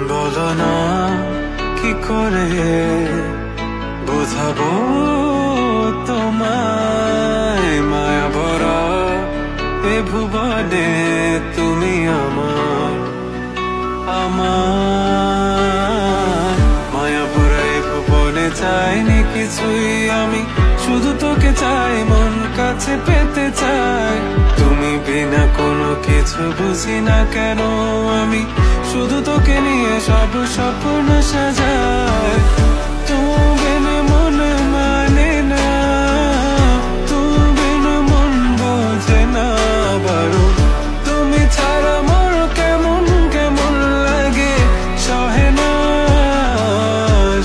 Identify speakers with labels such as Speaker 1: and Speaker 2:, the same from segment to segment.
Speaker 1: বলো না কি করে বোঝাবো তোমায়, মায়া ভরা এ ভুবনে তুমি আমার আমার মায়া ভরা এ ভুবনে চাইনি কিছুই আমি, শুধু তোকে চাই, মন কাছে পেতে চাই। তুমি বিনা কোনো কিছু বুঝি না কেন আমি, শুধু তোকে নিয়ে সব স্বপ্ন সাজাই। তুমি বিনা মন মানে না, তুমি বিনা মন বোঝে না বারো। তুমি ছাড়া মোর কেমন কেমন লাগে, সহে না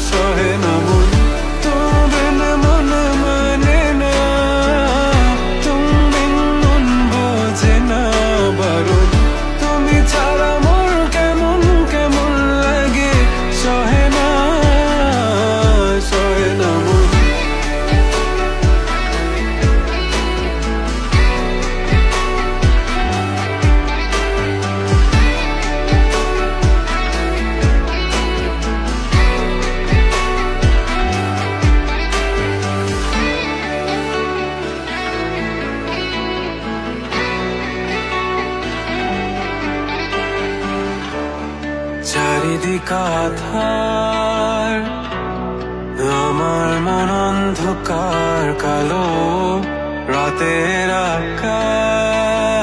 Speaker 1: সহে না মন। তুমি বিনা মন মানে না, তুমি বিনা মন বোঝে না বারো। তুমি ছাড়া মোর কেমন কেমন লাগে, সহে না সহে না মন। চারিদিক আধার, আমার মন অন্ধকার কালো, রাতের আকাশ